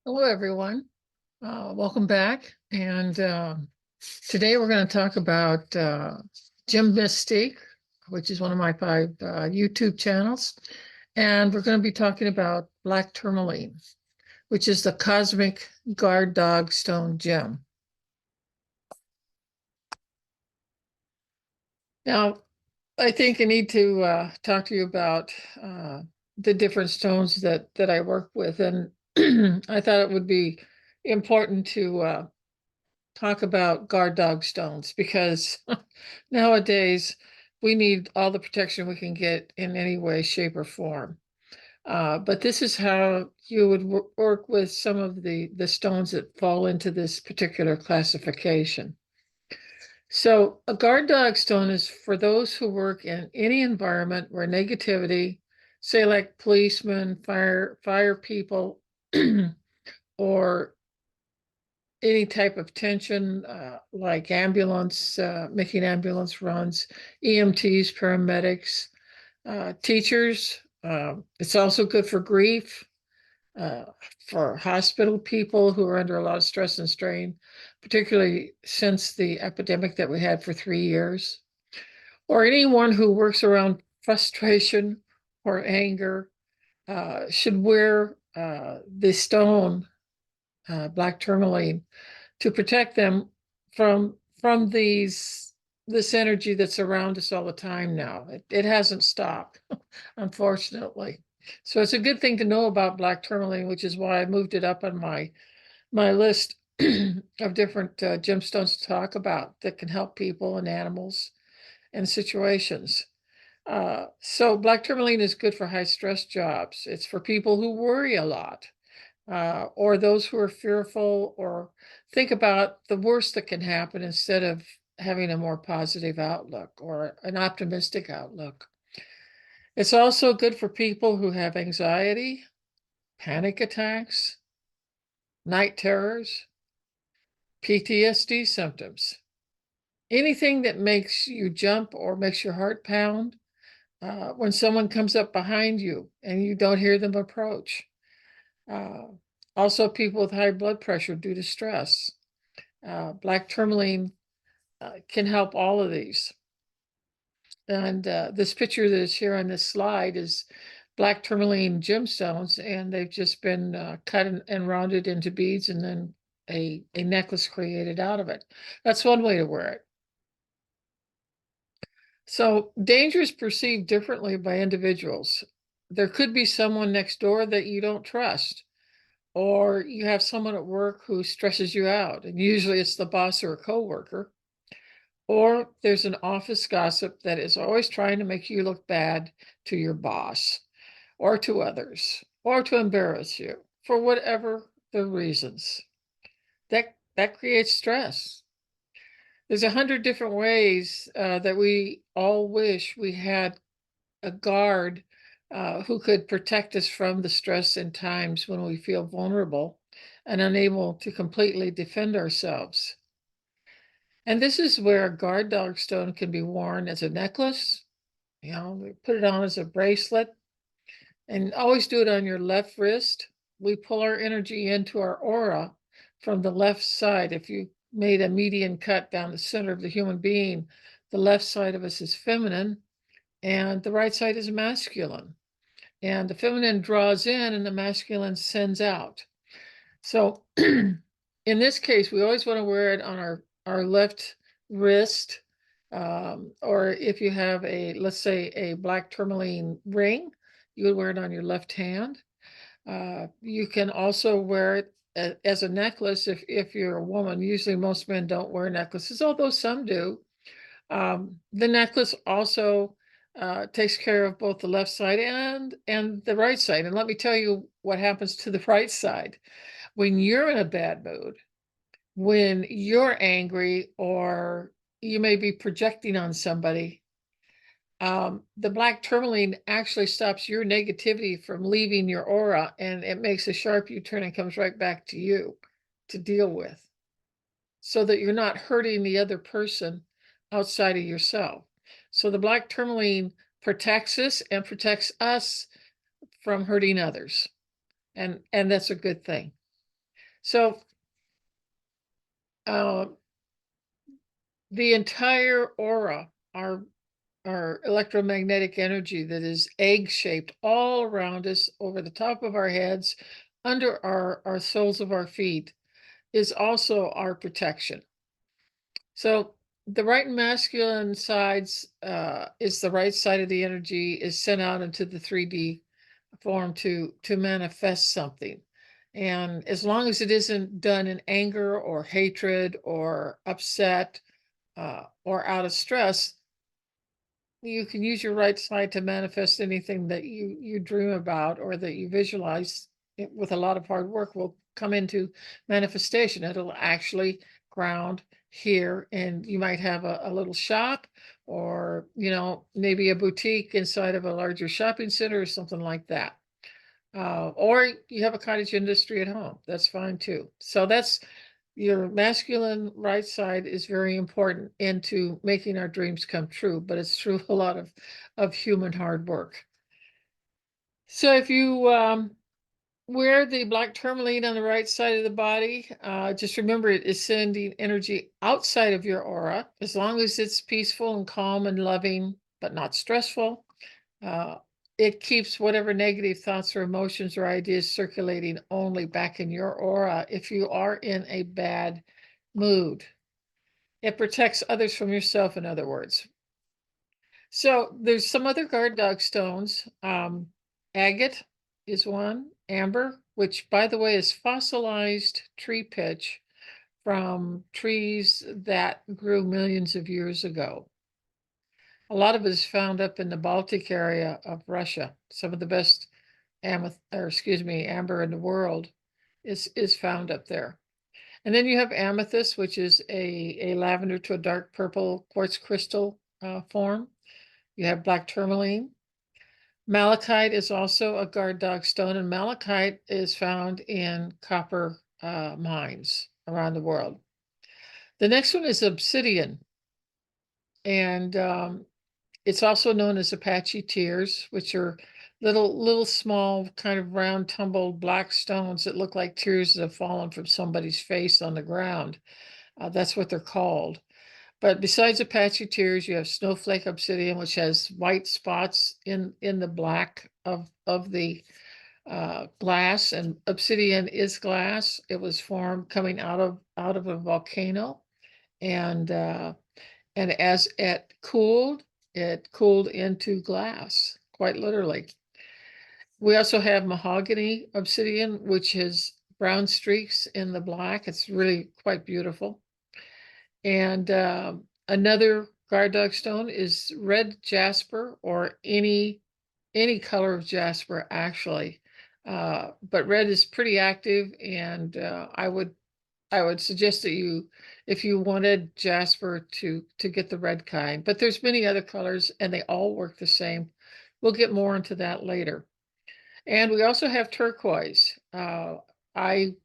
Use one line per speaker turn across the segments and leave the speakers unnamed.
Hello, everyone. Welcome back. And today we're going to talk about Gem Mystique, which is one of my 5 YouTube channels. And we're going to be talking about Black Tourmaline, which is the cosmic guard dog stone gem. Now, I think I need to talk to you about the different stones that I work with. And I thought it would be important to talk about guard dog stones because nowadays we need all the protection we can get in any way, shape, or form. But this is how you would work with some of the stones that fall into this particular classification. So a guard dog stone is for those who work in any environment where negativity, say like policemen, fire people, or any type of tension, like ambulance, making ambulance runs, EMTs, paramedics, teachers. It's also good for grief, uh, for hospital people who are under a lot of stress and strain, particularly since the epidemic that we had for 3 years, or anyone who works around frustration or anger, should wear the stone, black tourmaline, to protect them from this energy that's around us all the time now. It hasn't stopped, unfortunately. So it's a good thing to know about black tourmaline, which is why I moved it up on my list of different gemstones to talk about that can help people and animals and situations. So black tourmaline is good for high stress jobs. It's for people who worry a lot, or those who are fearful or think about the worst that can happen instead of having a more positive outlook or an optimistic outlook. It's also good for people who have anxiety, panic attacks, night terrors, PTSD symptoms, anything that makes you jump or makes your heart pound when someone comes up behind you and you don't hear them approach. Uh, Also, people with high blood pressure due to stress. Black tourmaline can help all of these. And this picture that is here on this slide is black tourmaline gemstones, and they've just been cut and rounded into beads and then a necklace created out of it. That's one way to wear it. So danger is perceived differently by individuals. There could be someone next door that you don't trust, or you have someone at work who stresses you out, and usually it's the boss or a coworker. Or there's an office gossip that is always trying to make you look bad to your boss or to others, or to embarrass you for whatever the reasons. That creates stress. There's 100 different ways that we all wish we had a guard who could protect us from the stress in times when we feel vulnerable and unable to completely defend ourselves. And this is where a guard dog stone can be worn as a necklace. We put it on as a bracelet, and always do it on your left wrist. We pull our energy into our aura from the left side. If you made a median cut down the center of the human being, the left side of us is feminine and the right side is masculine. And the feminine draws in and the masculine sends out. So in this case, we always want to wear it on our left wrist, or if you have let's say a black tourmaline ring, you would wear it on your left hand. You can also wear it as a necklace if you're a woman. Usually most men don't wear necklaces, although some do. The necklace also takes care of both the left side and the right side. And let me tell you what happens to the right side. When you're in a bad mood, when you're angry, or you may be projecting on somebody, the black tourmaline actually stops your negativity from leaving your aura, and it makes a sharp U-turn and comes right back to you to deal with, so that you're not hurting the other person outside of yourself. So the black tourmaline protects us and protects us from hurting others. And that's a good thing. So the entire aura, our electromagnetic energy that is egg-shaped all around us, over the top of our heads, under our soles of our feet, is also our protection. So the right and masculine sides is the right side of the energy is sent out into the 3D form to manifest something. And as long as it isn't done in anger or hatred or upset or out of stress, you can use your right side to manifest anything that you dream about or that you visualize. It, with a lot of hard work, will come into manifestation. It'll actually ground here, and you might have a little shop, or maybe a boutique inside of a larger shopping center or something like that. Or you have a cottage industry at home. That's fine too. So that's your masculine right side is very important into making our dreams come true, but it's through a lot of human hard work. So if you wear the black tourmaline on the right side of the body, just remember it is sending energy outside of your aura, as long as it's peaceful and calm and loving, but not stressful. Uh, it keeps whatever negative thoughts or emotions or ideas circulating only back in your aura if you are in a bad mood. It protects others from yourself, in other words. So there's some other guard dog stones. Agate is one. Amber, which, by the way, is fossilized tree pitch from trees that grew millions of years ago. A lot of it is found up in the Baltic area of Russia. Some of the best amber in the world is found up there. And then you have amethyst, which is a lavender to a dark purple quartz crystal form. You have black tourmaline. Malachite is also a guard dog stone, and malachite is found in copper mines around the world. The next one is obsidian, and it's also known as Apache tears, which are little small kind of round tumbled black stones that look like tears that have fallen from somebody's face on the ground. That's what they're called. But besides Apache tears, you have snowflake obsidian, which has white spots in the black of the glass. And obsidian is glass. It was formed coming out of a volcano, and as it cooled into glass, quite literally. We also have mahogany obsidian, which has brown streaks in the black. It's really quite beautiful. And another guard dog stone is red jasper, or any color of jasper, actually. But red is pretty active, and I would suggest that you, if you wanted jasper, to get the red kind. But there's many other colors, and they all work the same. We'll get more into that later. And we also have turquoise. I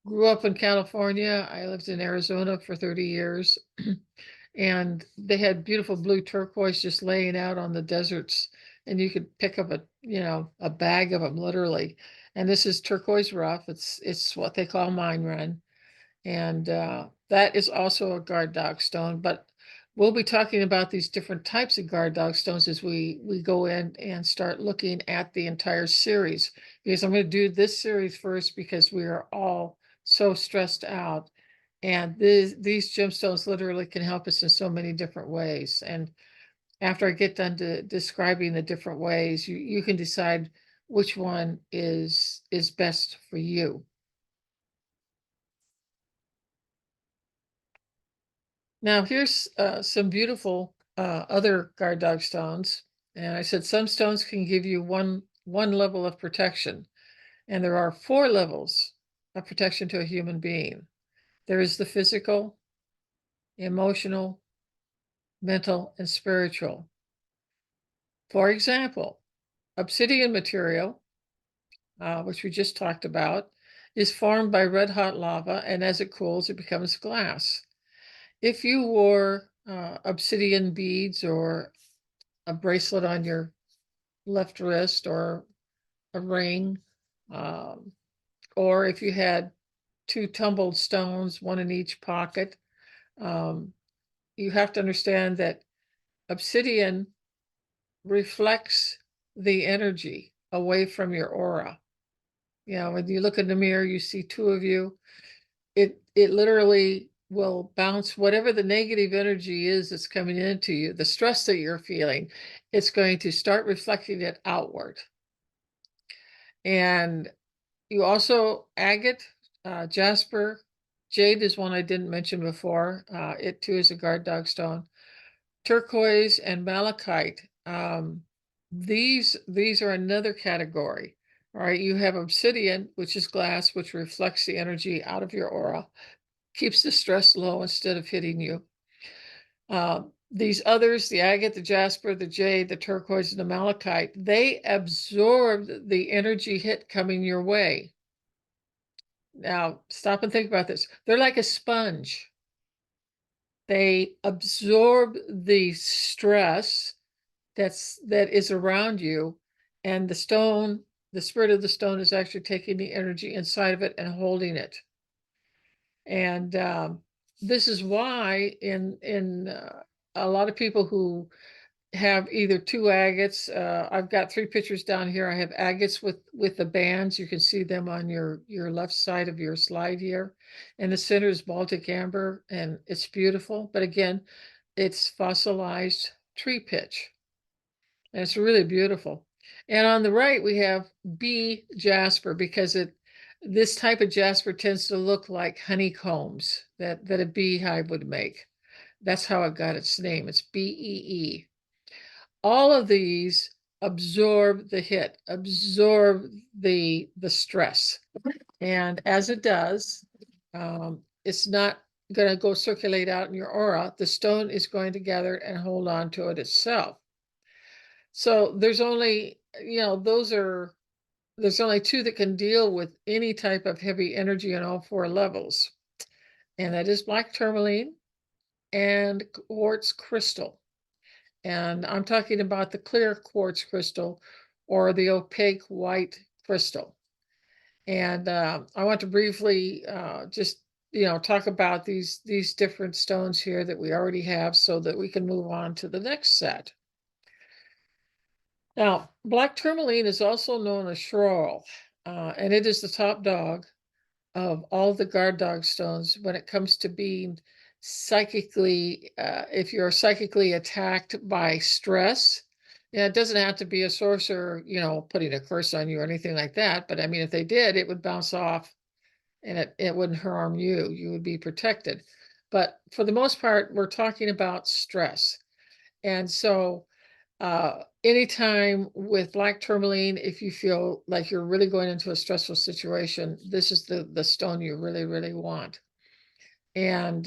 grew up in California. I lived in Arizona for 30 years. And they had beautiful blue turquoise just laying out on the deserts. And you could pick up a bag of them, literally. And this is turquoise rough. It's what they call mine run. And that is also a guard dog stone. But we'll be talking about these different types of guard dog stones as we go in and start looking at the entire series. Because I'm going to do this series first because we are all so stressed out. And these gemstones literally can help us in so many different ways. And after I get done describing the different ways, you can decide which one is best for you. Now here's some beautiful other guard dog stones. And I said some stones can give you one level of protection. And there are 4 levels of protection to a human being. There is the physical, emotional, mental, and spiritual. For example, obsidian material, which we just talked about, is formed by red hot lava, and as it cools, it becomes glass. If you wore obsidian beads or a bracelet on your left wrist, or a ring, or if you had two tumbled stones, one in each pocket. You have to understand that obsidian reflects the energy away from your aura. You know, when you look in the mirror, you see two of you. It literally will bounce whatever the negative energy is that's coming into you, the stress that you're feeling, it's going to start reflecting it outward. And you also agate, jasper, jade is one I didn't mention before. It too is a guard dog stone. Turquoise and malachite. These are another category. All right, you have obsidian, which is glass, which reflects the energy out of your aura, keeps the stress low instead of hitting you. These others, the agate, the jasper, the jade, the turquoise, and the malachite, they absorb the energy hit coming your way. Now, stop and think about this. They're like a sponge. They absorb the stress that is around you, and the stone, the spirit of the stone, is actually taking the energy inside of it and holding it. And this is why in a lot of people who have either two agates, I've got three pictures down here. I have agates with the bands. You can see them on your left side of your slide here. And the center is Baltic amber, and it's beautiful. But again, it's fossilized tree pitch. And it's really beautiful. And on the right, we have bee jasper, because this type of jasper tends to look like honeycombs that a beehive would make. That's how it got its name. It's BEE. All of these absorb the hit, absorb the stress. And as it does, it's not going to go circulate out in your aura. The stone is going to gather and hold on to it itself. So there's only, there's only two that can deal with any type of heavy energy on all four levels. And that is black tourmaline and quartz crystal. And I'm talking about the clear quartz crystal or the opaque white crystal. And I want to briefly just, talk about these different stones here that we already have so that we can move on to the next set. Now, black tourmaline is also known as Schroll, and it is the top dog of all the guard dog stones when it comes to being psychically, if you're psychically attacked by stress. Yeah, it doesn't have to be a sorcerer, putting a curse on you or anything like that. But I mean, if they did, it would bounce off and it wouldn't harm you. You would be protected. But for the most part, we're talking about stress. And so anytime with black tourmaline, if you feel like you're really going into a stressful situation, this is the stone you really, really want. And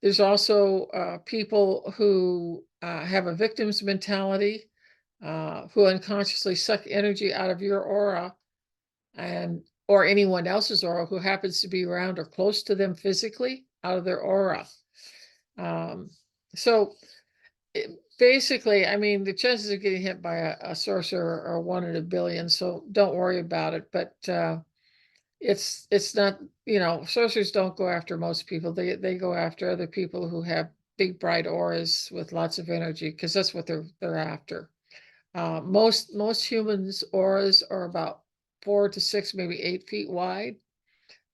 there's also people who have a victim's mentality, who unconsciously suck energy out of your aura or anyone else's aura who happens to be around or close to them physically, out of their aura. So basically, I mean, the chances of getting hit by a sorcerer are 1 in a billion, so don't worry about it. But it's not, sorcerers don't go after most people. They go after other people who have big bright auras with lots of energy, because that's what they're after. Most humans' auras are about 4 to 6, maybe 8 feet wide.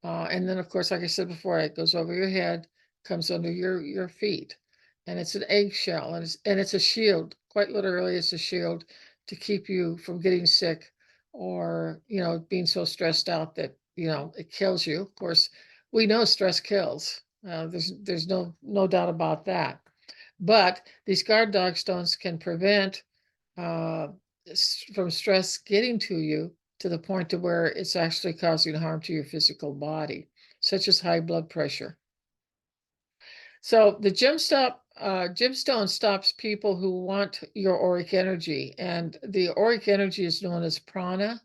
And then, of course, like I said before, it goes over your head, comes under your feet. And it's an eggshell, and it's a shield. Quite literally, it's a shield to keep you from getting sick or, being so stressed out that, it kills you. Of course, we know stress kills. There's no doubt about that. But these guard dog stones can prevent from stress getting to you to the point to where it's actually causing harm to your physical body, such as high blood pressure. So the gemstone stops people who want your auric energy, and the auric energy is known as prana.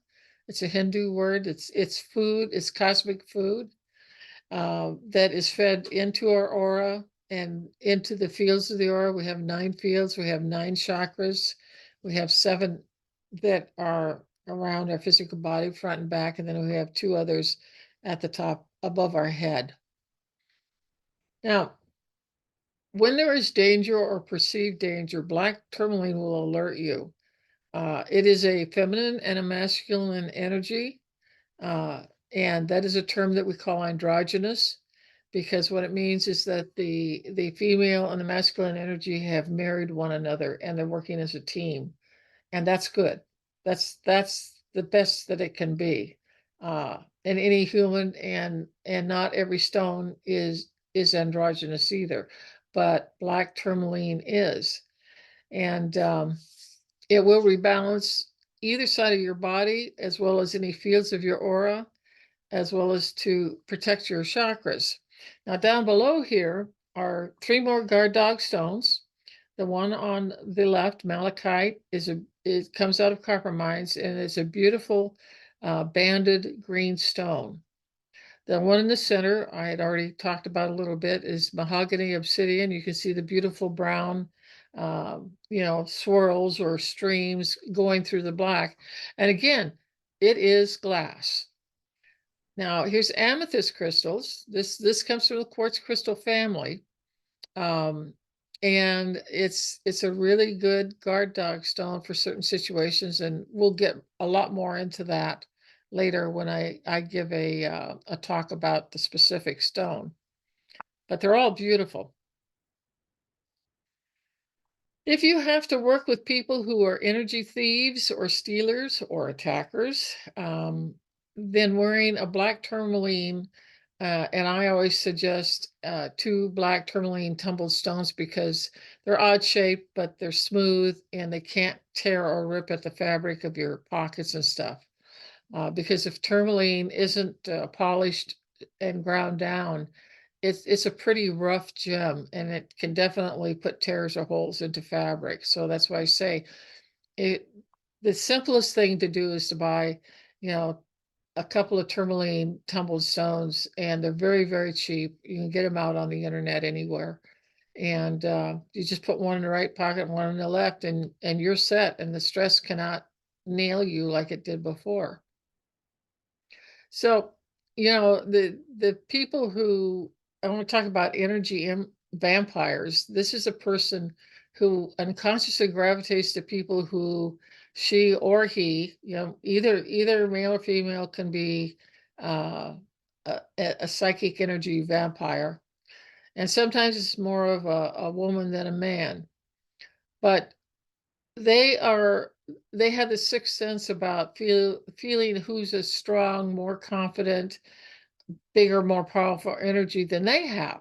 It's a Hindu word. It's food. It's cosmic food that is fed into our aura and into the fields of the aura. We have 9 fields. We have 9 chakras. We have 7 that are around our physical body, front and back, and then we have 2 others at the top above our head. Now, when there is danger or perceived danger, black tourmaline will alert you. It is a feminine and a masculine energy, and that is a term that we call androgynous, because what it means is that the female and the masculine energy have married one another and they're working as a team, and that's good. That's the best that it can be. And any human and not every stone is androgynous either, but black tourmaline is, and it will rebalance either side of your body as well as any fields of your aura, as well as to protect your chakras. Now, down below here are 3 more guard dog stones. The one on the left, malachite, it comes out of copper mines, and it's a beautiful banded green stone. The one in the center, I had already talked about a little bit, is mahogany obsidian. You can see the beautiful brown, swirls or streams going through the black. And again, it is glass. Now, here's amethyst crystals. This comes from the quartz crystal family. And it's a really good guard dog stone for certain situations, and we'll get a lot more into that later when I give a talk about the specific stone. But they're all beautiful. If you have to work with people who are energy thieves or stealers or attackers, then wearing a black tourmaline, and I always suggest 2 black tourmaline tumbled stones because they're odd shaped, but they're smooth and they can't tear or rip at the fabric of your pockets and stuff. Because if tourmaline isn't polished and ground down, it's a pretty rough gem, and it can definitely put tears or holes into fabric. So that's why I say the simplest thing to do is to buy, a couple of tourmaline tumbled stones, and they're very, very cheap. You can get them out on the internet anywhere. And you just put one in the right pocket and one in the left, and you're set, and the stress cannot nail you like it did before. So, the people who I want to talk about energy vampires. This is a person who unconsciously gravitates to people who she or he, either male or female, can be a psychic energy vampire. And sometimes it's more of a woman than a man. But they are they have the sixth sense about feeling who's a strong, more confident, bigger, more powerful energy than they have.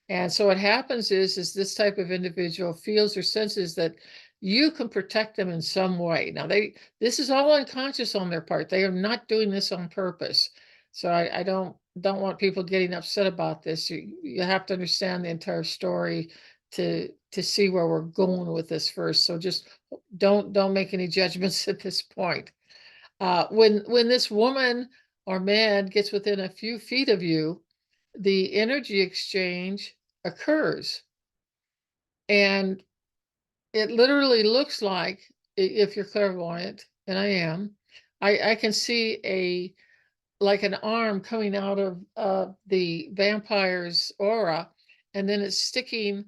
And so what happens is this type of individual feels or senses that you can protect them in some way. Now this is all unconscious on their part. They are not doing this on purpose. So I don't want people getting upset about this. You have to understand the entire story to see where we're going with this first. So just don't make any judgments at this point. When this woman or man gets within a few feet of you, the energy exchange occurs. And it literally looks like, if you're clairvoyant, and I am, I can see like an arm coming out of the vampire's aura, and then it's sticking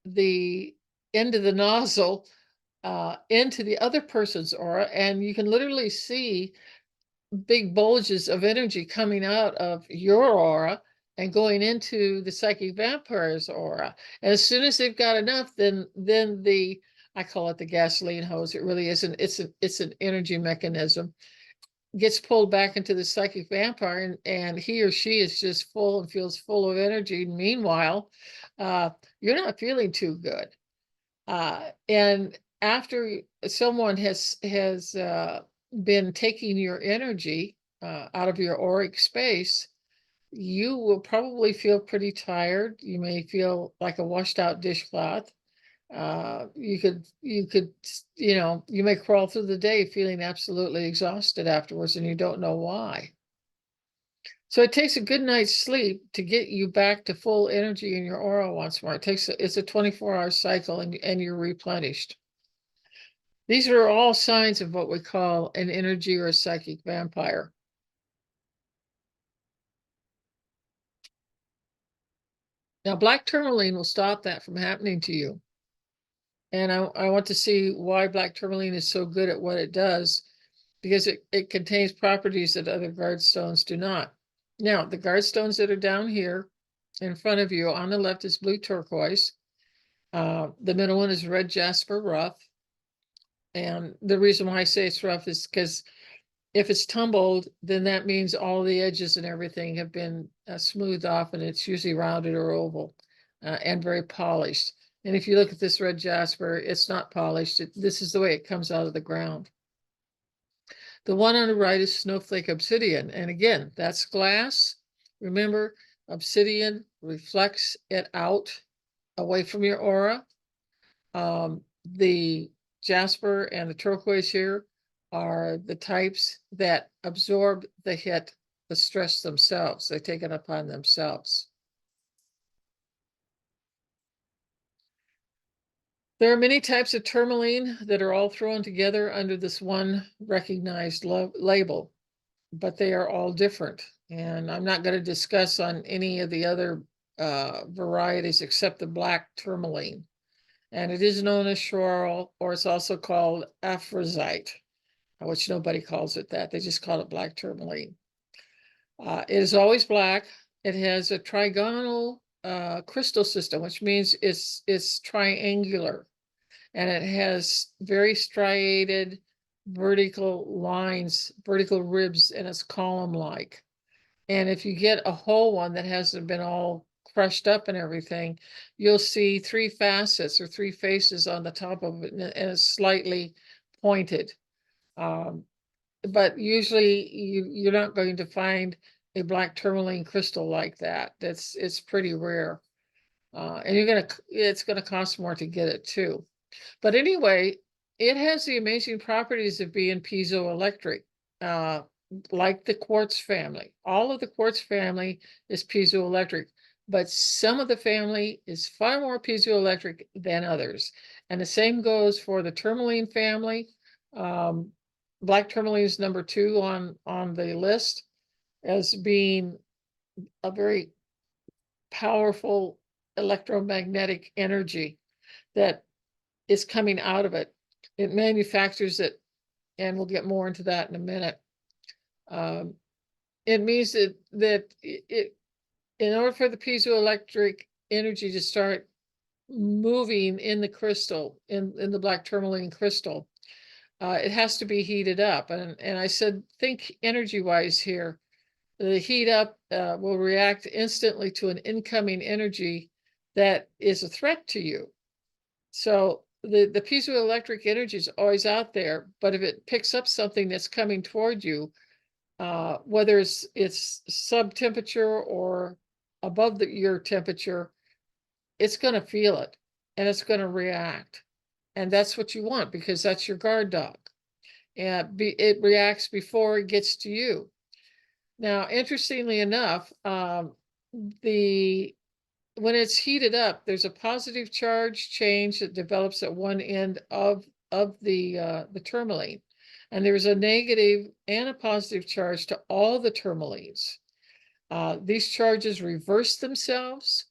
the end of the nozzle into the other person's aura, and you can literally see big bulges of energy coming out of your aura and going into the psychic vampire's aura. And as soon as they've got enough, then I call it the gasoline hose. It really isn't. It's an energy mechanism. Gets pulled back into the psychic vampire, and he or she is just full and feels full of energy. Meanwhile, you're not feeling too good. And after someone has been taking your energy out of your auric space, you will probably feel pretty tired. You may feel like a washed out dishcloth. You may crawl through the day feeling absolutely exhausted afterwards, and you don't know why. So it takes a good night's sleep to get you back to full energy in your aura once more. It's a 24-hour cycle, and you're replenished. These are all signs of what we call an energy or a psychic vampire. Now, black tourmaline will stop that from happening to you. And I want to see why black tourmaline is so good at what it does, because it contains properties that other guard stones do not. Now, the guard stones that are down here in front of you on the left is blue turquoise. The middle one is red jasper rough. And the reason why I say it's rough is because if it's tumbled, then that means all the edges and everything have been smoothed off, and it's usually rounded or oval and very polished. And if you look at this red jasper, it's not polished. This is the way it comes out of the ground. The one on the right is snowflake obsidian. And again, that's glass. Remember, obsidian reflects it out away from your aura. The jasper and the turquoise here are the types that absorb the hit, the stress themselves. They take it upon themselves. There are many types of tourmaline that are all thrown together under this one recognized label, but they are all different. And I'm not going to discuss on any of the other varieties except the black tourmaline. And it is known as schorl, or it's also called aphrodite, which nobody calls it that. They just call it black tourmaline. It is always black. It has a trigonal crystal system, which means it's triangular, and it has very striated vertical lines, vertical ribs, and it's column-like. And if you get a whole one that hasn't been all crushed up and everything, you'll see three facets or three faces on the top of it, and it's slightly pointed. But usually you're not going to find a black tourmaline crystal like that. It's pretty rare. And it's gonna cost more to get it too. But anyway, it has the amazing properties of being piezoelectric, like the quartz family. All of the quartz family is piezoelectric, but some of the family is far more piezoelectric than others. And the same goes for the tourmaline family. Black tourmaline is number 2 on the list as being a very powerful electromagnetic energy that is coming out of it. It manufactures it, and we'll get more into that in a minute. It means that in order for the piezoelectric energy to start moving in the crystal, in the black tourmaline crystal, it has to be heated up. And I said, think energy-wise here. The heat up will react instantly to an incoming energy that is a threat to you. So the piezoelectric energy is always out there, but if it picks up something that's coming toward you, whether it's sub-temperature or above your temperature, it's going to feel it and it's going to react. And that's what you want, because that's your guard dog. And it reacts before it gets to you. Now, interestingly enough, when it's heated up, there's a positive charge change that develops at one end of the tourmaline, and there's a negative and a positive charge to all the tourmalines. These charges reverse themselves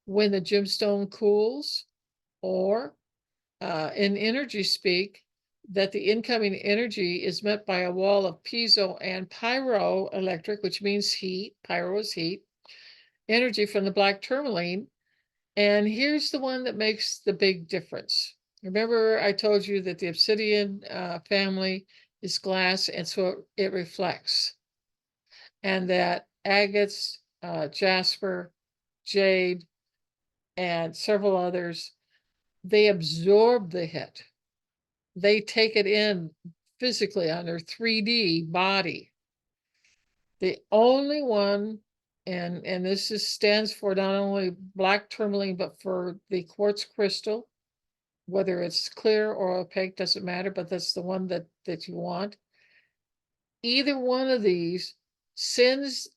when the gemstone cools, or in energy speak, that the incoming energy is met by a wall of piezo and pyroelectric, which means heat. Pyro is heat. Energy from the black tourmaline. And here's the one that makes the big difference. Remember, I told you that the obsidian family is glass, and so it reflects. And that agates, jasper, jade, and several others, they absorb the hit. They take it in physically on their 3D body. The only one, and this stands for not only black tourmaline, but for the quartz crystal, whether it's clear or opaque, doesn't matter, but that's the one that you want. Either one of these sends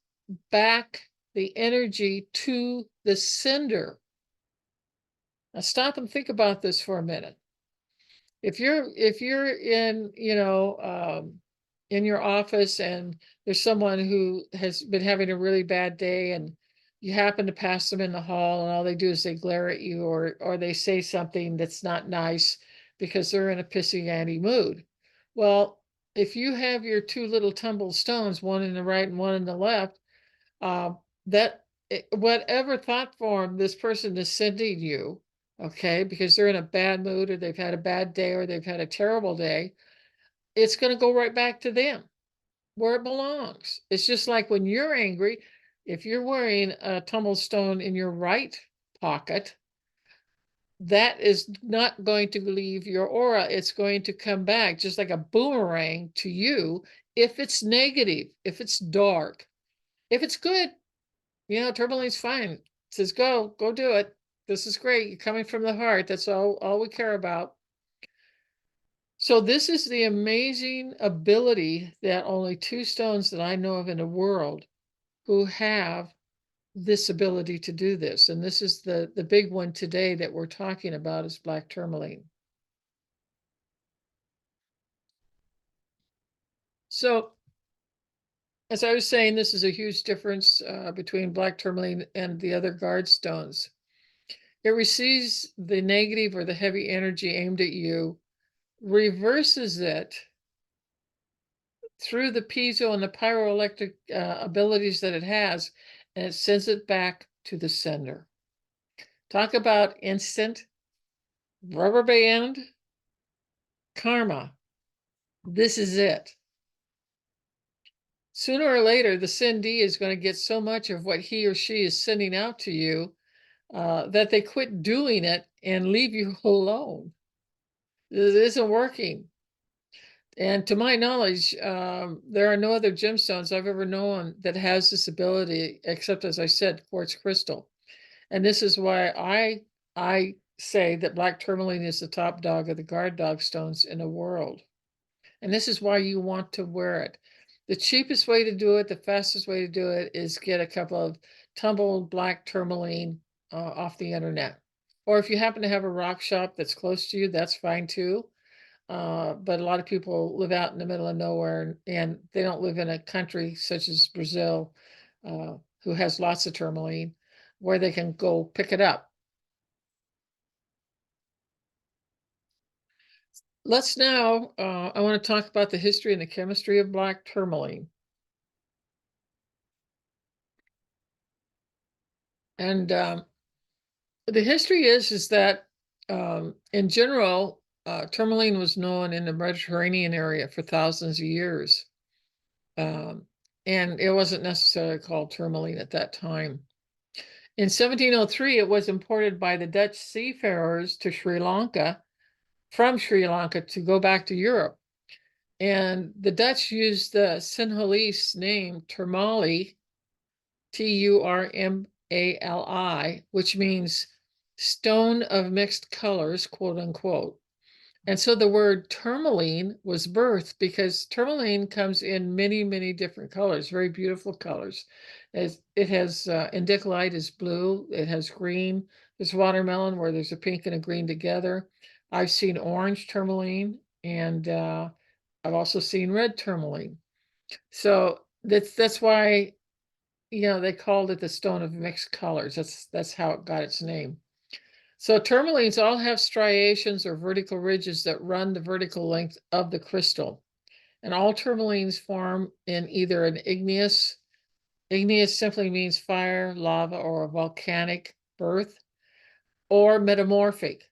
back the energy to the sender. Now stop and think about this for a minute. If you're in, in your office and there's someone who has been having a really bad day, and you happen to pass them in the hall and all they do is they glare at you, or they say something that's not nice because they're in a pissy Andy mood. Well, if you have your two little tumbled stones, one in the right and one in the left, uh, that whatever thought form this person is sending you, okay, because they're in a bad mood or they've had a bad day or they've had a terrible day, it's going to go right back to them where it belongs. It's just like when you're angry, if you're wearing a tumbled stone in your right pocket, that is not going to leave your aura. It's going to come back just like a boomerang to you if it's negative, if it's dark. If it's good, tourmaline's fine. It says, go do it. This is great. You're coming from the heart. That's all we care about. So this is the amazing ability that only two stones that I know of in the world who have this ability to do this. And this is the big one today that we're talking about is Black Tourmaline. So as I was saying, this is a huge difference between Black Tourmaline and the other guard stones. It receives the negative or the heavy energy aimed at you, reverses it through the piezo and the pyroelectric abilities that it has, and it sends it back to the sender. Talk about instant rubber band karma. This is it. Sooner or later, the sendee is going to get so much of what he or she is sending out to you that they quit doing it and leave you alone. This isn't working. And to my knowledge, there are no other gemstones I've ever known that has this ability, except, as I said, quartz crystal. And this is why I say that Black Tourmaline is the top dog of the guard dog stones in the world. And this is why you want to wear it. The cheapest way to do it, the fastest way to do it is get a couple of tumbled Black Tourmaline off the internet. Or if you happen to have a rock shop that's close to you, that's fine too. But a lot of people live out in the middle of nowhere and they don't live in a country such as Brazil, who has lots of tourmaline, where they can go pick it up. Let's now, I want to talk about the history and the chemistry of Black tourmaline. And the history is that in general, tourmaline was known in the Mediterranean area for thousands of years. And it wasn't necessarily called tourmaline at that time. In 1703, it was imported by the Dutch seafarers to Sri Lanka, from Sri Lanka to go back to Europe. And the Dutch used the Sinhalese name Tourmaline, Turmali, which means stone of mixed colors, quote unquote. And so the word tourmaline was birthed because tourmaline comes in many, many different colors, very beautiful colors. It has indicolite is blue, it has green, there's watermelon where there's a pink and a green together. I've seen orange tourmaline, and I've also seen red tourmaline. So that's why they called it the stone of mixed colors. That's how it got its name. So tourmalines all have striations or vertical ridges that run the vertical length of the crystal. And all tourmalines form in either an igneous simply means fire, lava, or a volcanic birth, or metamorphic.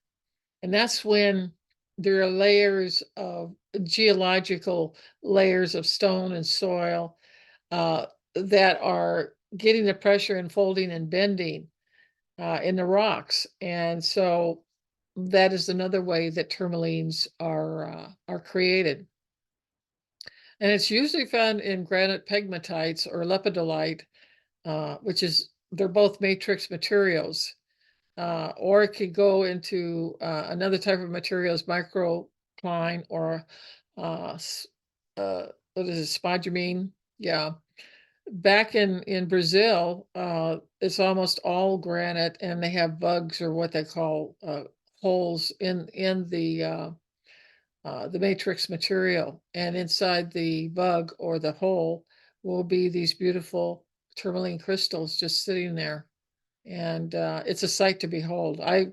And that's when there are layers of geological layers of stone and soil that are getting the pressure and folding and bending in the rocks. And so that is another way that tourmalines are created. And it's usually found in granite pegmatites or lepidolite, which is, they're both matrix materials. Or it could go into another type of materials, microcline, or what is it, spodumene? Yeah. Back in Brazil, it's almost all granite, and they have bugs, or what they call holes in the matrix material, and inside the bug or the hole will be these beautiful tourmaline crystals just sitting there. And it's a sight to behold. I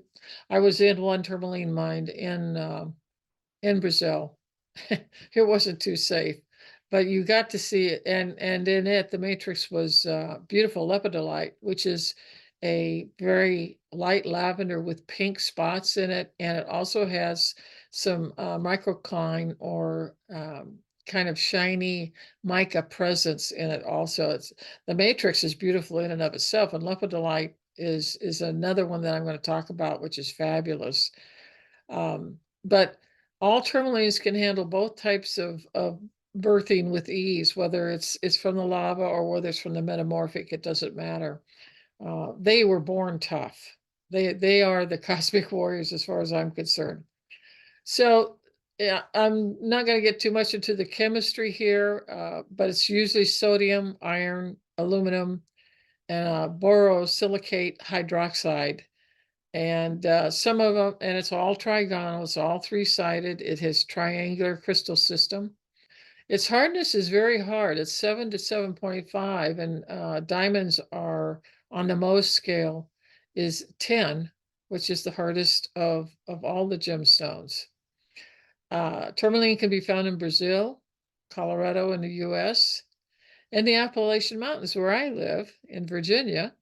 was in one tourmaline mine in Brazil. It wasn't too safe, but you got to see it. And in it, the matrix was beautiful lepidolite, which is a very light lavender with pink spots in it. And it also has some microcline or kind of shiny mica presence in it also. The matrix is beautiful in and of itself, and lepidolite is another one that I'm going to talk about, which is fabulous. But all tourmalines can handle both types of birthing with ease, whether it's from the lava or whether it's from the metamorphic, it doesn't matter. They were born tough. They are the cosmic warriors as far as I'm concerned. So yeah, I'm not going to get too much into the chemistry here, but it's usually sodium, iron, aluminum, and borosilicate hydroxide. And some of them, and it's all trigonal, it's all three-sided. It has triangular crystal system. Its hardness is very hard. It's 7 to 7.5, and diamonds are on the Mohs scale is 10, which is the hardest of all the gemstones. Tourmaline can be found in Brazil, Colorado in the US, and the Appalachian Mountains where I live in Virginia,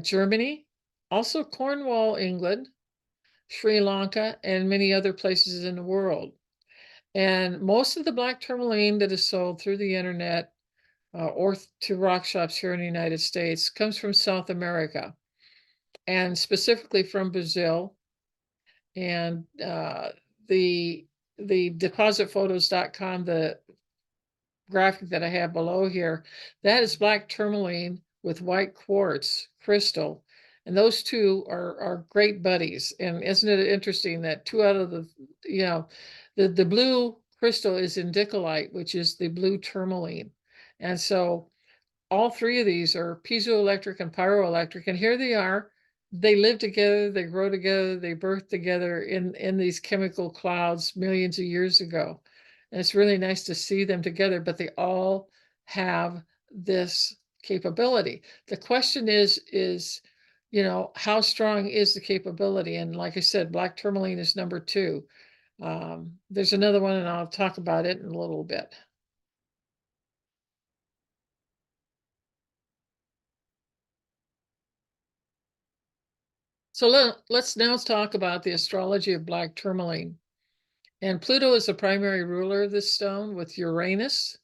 Germany, also Cornwall, England, Sri Lanka, and many other places in the world. And most of the black tourmaline that is sold through the internet or to rock shops here in the United States comes from South America, and specifically from Brazil. And the depositphotos.com, the graphic that I have below here, that is black tourmaline with white quartz crystal. And those two are great buddies. And isn't it interesting that two out of the blue crystal is indicolite, which is the blue tourmaline. And so all three of these are piezoelectric and pyroelectric. And here they are. They live together, they grow together, they birth together in these chemical clouds millions of years ago. And it's really nice to see them together, but they all have this capability. The question is, how strong is the capability? And like I said, black tourmaline is number 2. There's another one, and I'll talk about it in a little bit. So let's now talk about the astrology of black tourmaline. And Pluto is the primary ruler of this stone, with Uranus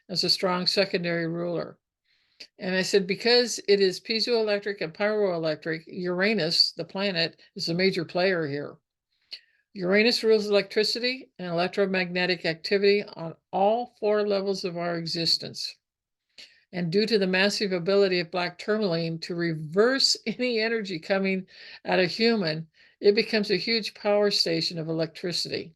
as a strong secondary ruler. And I said, because it is piezoelectric and pyroelectric, Uranus, the planet, is a major player here. Uranus rules electricity and electromagnetic activity on all 4 levels of our existence. And due to the massive ability of black tourmaline to reverse any energy coming at a human, it becomes a huge power station of electricity.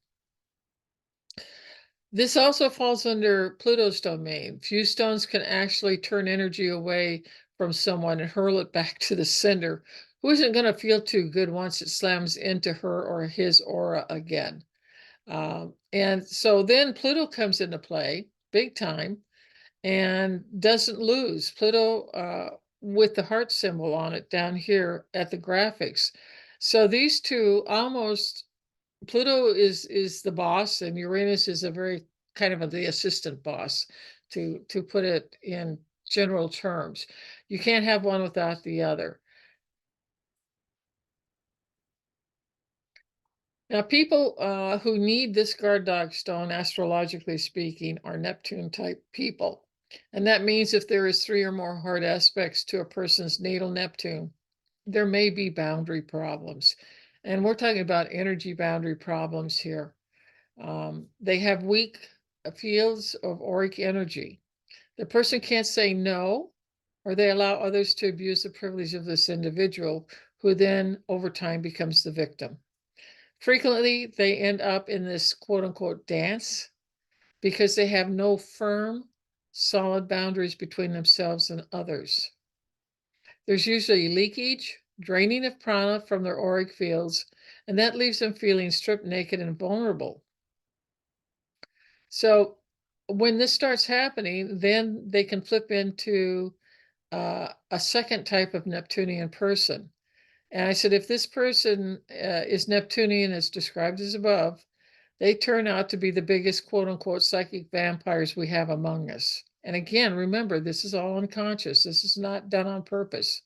This also falls under Pluto's domain. Few stones can actually turn energy away from someone and hurl it back to the sender, who isn't going to feel too good once it slams into her or his aura again. And so then Pluto comes into play, big time, and doesn't lose. Pluto with the heart symbol on it down here at the graphics. So these two almost, Pluto is the boss, and Uranus is a very kind of the assistant boss, to put it in general terms. You can't have one without the other. Now, people who need this guard dog stone, astrologically speaking, are Neptune type people. And that means if there is 3 or more hard aspects to a person's natal Neptune, there may be boundary problems. And we're talking about energy boundary problems here. They have weak fields of auric energy. The person can't say no, or they allow others to abuse the privilege of this individual, who then over time becomes the victim. Frequently, they end up in this quote unquote dance because they have no firm, solid boundaries between themselves and others. There's usually leakage, draining of prana from their auric fields, and that leaves them feeling stripped naked and vulnerable. So when this starts happening, then they can flip into a second type of Neptunian person. And I said, if this person is Neptunian, as described as above, they turn out to be the biggest quote unquote psychic vampires we have among us. And again, remember, this is all unconscious. This is not done on purpose.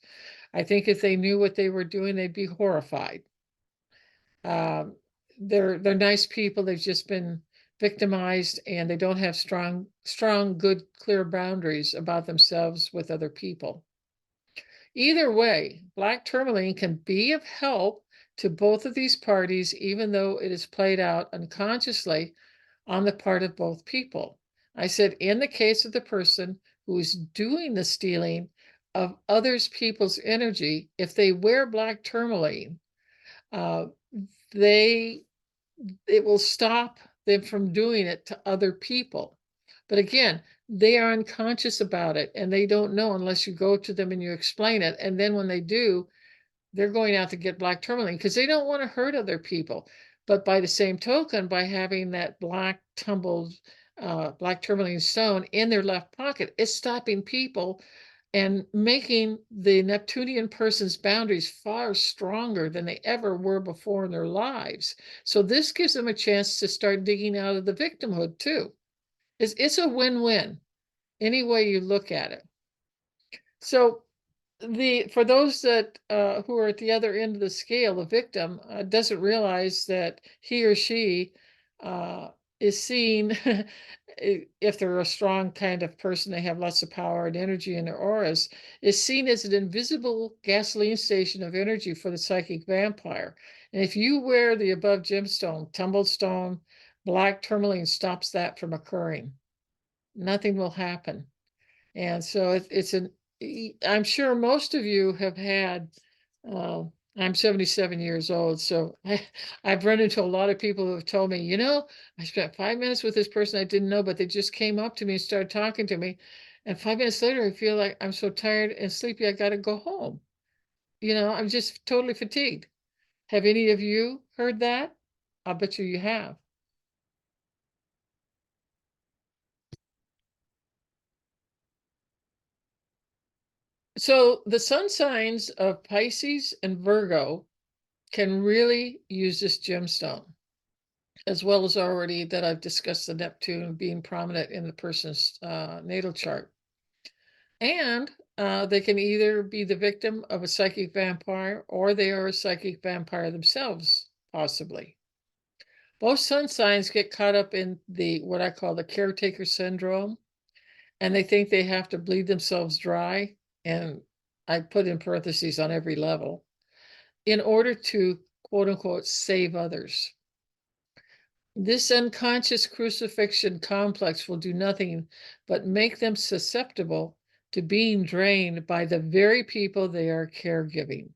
I think if they knew what they were doing, they'd be horrified. Um, they're nice people. They've just been victimized, and they don't have strong, good, clear boundaries about themselves with other people. Either way, Black Tourmaline can be of help to both of these parties, even though it is played out unconsciously on the part of both people. I said, in the case of the person who is doing the stealing of others people's energy, if they wear Black Tourmaline, uh, it will stop them from doing it to other people. But again, they are unconscious about it, and they don't know unless you go to them and you explain it. And then when they do, they're going out to get Black Tourmaline because they don't want to hurt other people. But by the same token, by having that black Black Tourmaline stone in their left pocket, it's stopping people and making the Neptunian person's boundaries far stronger than they ever were before in their lives. So this gives them a chance to start digging out of the victimhood too. It's a win-win any way you look at it. So for those that who are at the other end of the scale, the victim doesn't realize that he or she is seen if they're a strong kind of person, they have lots of power and energy in their auras, is seen as an invisible gasoline station of energy for the psychic vampire. And if you wear the above gemstone, tumbled stone, Black Tourmaline stops that from occurring. Nothing will happen. And so I'm sure most of you have had, uh, I'm 77 years old, so I've run into a lot of people who have told me, I spent 5 minutes with this person I didn't know, but they just came up to me and started talking to me. And 5 minutes later, I feel like I'm so tired and sleepy, I got to go home. I'm just totally fatigued. Have any of you heard that? I'll bet you have. So the sun signs of Pisces and Virgo can really use this gemstone, as well as already that I've discussed the Neptune being prominent in the person's natal chart. And they can either be the victim of a psychic vampire or they are a psychic vampire themselves, possibly. Both sun signs get caught up in what I call the caretaker syndrome, and they think they have to bleed themselves dry. And I put in parentheses on every level in order to quote unquote save others. This unconscious crucifixion complex will do nothing but make them susceptible to being drained by the very people they are caregiving.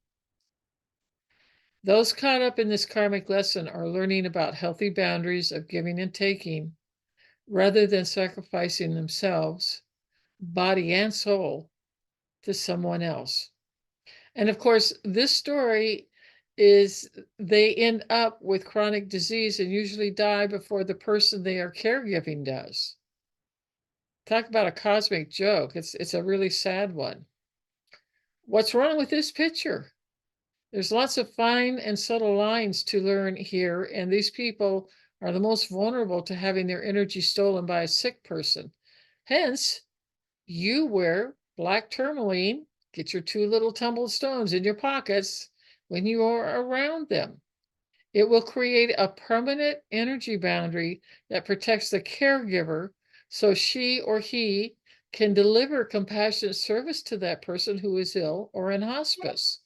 Those caught up in this karmic lesson are learning about healthy boundaries of giving and taking rather than sacrificing themselves, body and soul, to someone else. And of course, this story is they end up with chronic disease and usually die before the person they are caregiving does. Talk about a cosmic joke. It's a really sad one. What's wrong with this picture? There's lots of fine and subtle lines to learn here, and these people are the most vulnerable to having their energy stolen by a sick person. Hence, you wear Black Tourmaline, get your 2 little tumbled stones in your pockets when you are around them. It will create a permanent energy boundary that protects the caregiver so she or he can deliver compassionate service to that person who is ill or in hospice.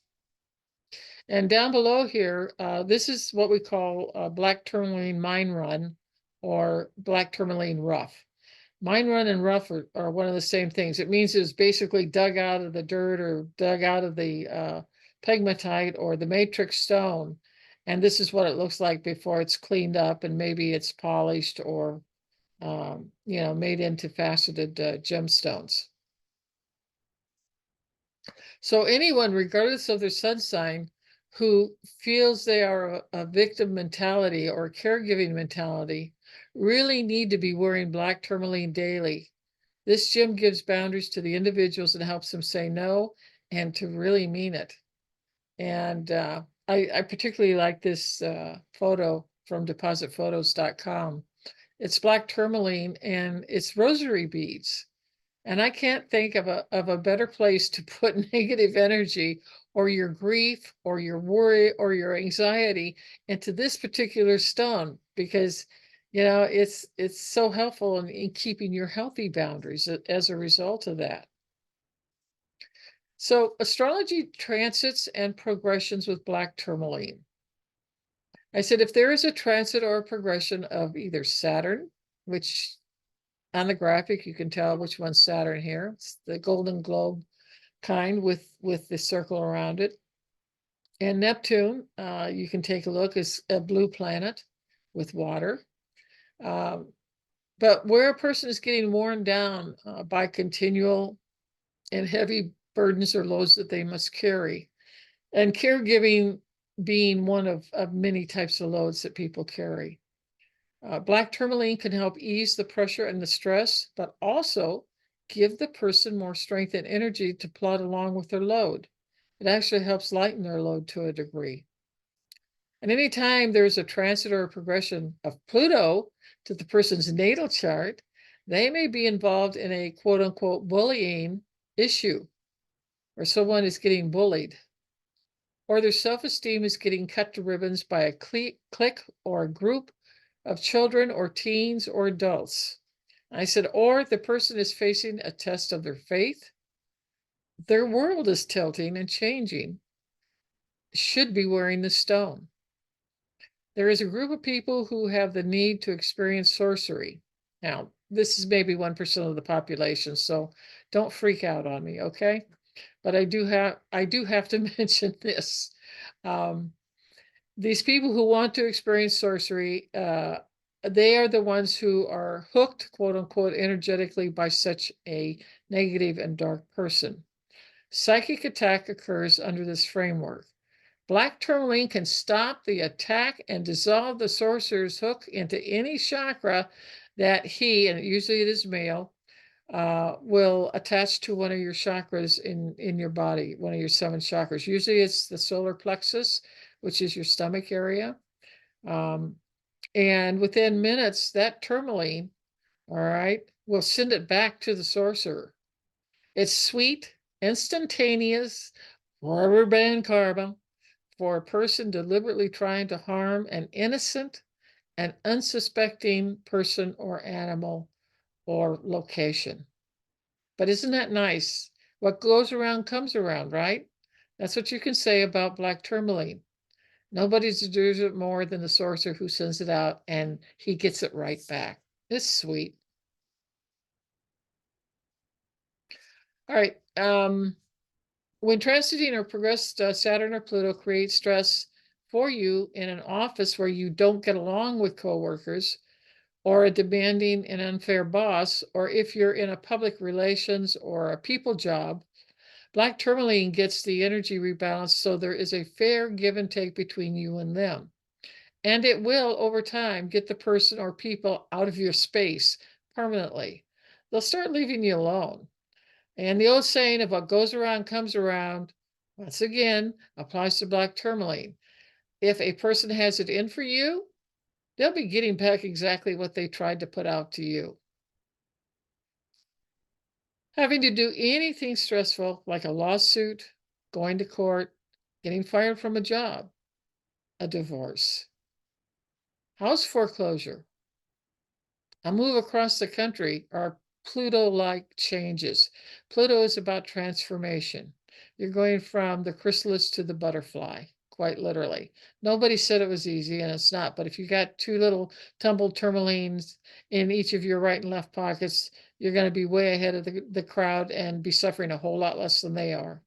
And down below here, this is what we call Black Tourmaline Mine Run or Black Tourmaline Rough. Mine Run and Rough are one of the same things. It means it was basically dug out of the dirt or dug out of the pegmatite or the matrix stone. And this is what it looks like before it's cleaned up and maybe it's polished or, made into faceted gemstones. So anyone, regardless of their sun sign, who feels they are a victim mentality or a caregiving mentality, really need to be wearing Black Tourmaline daily. This gem gives boundaries to the individuals and helps them say no and to really mean it. And I particularly like this photo from depositphotos.com. It's black tourmaline and it's rosary beads. And I can't think of a better place to put negative energy or your grief or your worry or your anxiety into this particular stone, because it's so helpful in keeping your healthy boundaries as a result of that. So astrology transits and progressions with black tourmaline. I said, if there is a transit or a progression of either Saturn, which on the graphic, you can tell which one's Saturn here. It's the golden globe kind with the circle around it. And Neptune, you can take a look, is a blue planet with water. But where a person is getting worn down by continual and heavy burdens or loads that they must carry, and caregiving being one of many types of loads that people carry. Black tourmaline can help ease the pressure and the stress, but also give the person more strength and energy to plod along with their load. It actually helps lighten their load to a degree. And anytime there's a transit or a progression of Pluto to the person's natal chart, they may be involved in a quote unquote bullying issue, or someone is getting bullied, or their self-esteem is getting cut to ribbons by a clique or a group of children or teens or adults. I said, or the person is facing a test of their faith. Their world is tilting and changing. Should be wearing the stone. There is a group of people who have the need to experience sorcery. Now, this is maybe 1% of the population, so don't freak out on me, okay? But I do have to mention this. These people who want to experience sorcery, they are the ones who are hooked, quote unquote, energetically by such a negative and dark person. Psychic attack occurs under this framework. Black tourmaline can stop the attack and dissolve the sorcerer's hook into any chakra that he, and usually it is male, will attach to one of your chakras in your body, one of your 7 chakras. Usually it's the solar plexus, which is your stomach area. And within minutes, that tourmaline, all right, will send it back to the sorcerer. It's sweet, instantaneous, rubber band karma for a person deliberately trying to harm an innocent and unsuspecting person or animal or location. But isn't that nice? What goes around comes around, right? That's what you can say about black tourmaline. Nobody deserves it more than the sorcerer who sends it out, and he gets it right back. It's sweet. All right. When transiting or progressed Saturn or Pluto creates stress for you in an office where you don't get along with coworkers, or a demanding and unfair boss, or if you're in a public relations or a people job, black tourmaline gets the energy rebalanced so there is a fair give and take between you and them. And it will, over time, get the person or people out of your space permanently. They'll start leaving you alone. And the old saying of what goes around comes around, once again, applies to black tourmaline. If a person has it in for you, they'll be getting back exactly what they tried to put out to you. Having to do anything stressful, like a lawsuit, going to court, getting fired from a job, a divorce, house foreclosure, a move across the country, are Pluto-like changes. Pluto is about transformation. You're going from the chrysalis to the butterfly, quite literally. Nobody said it was easy, and it's not. But if you got 2 little tumbled tourmalines in each of your right and left pockets, you're going to be way ahead of the crowd and be suffering a whole lot less than they are.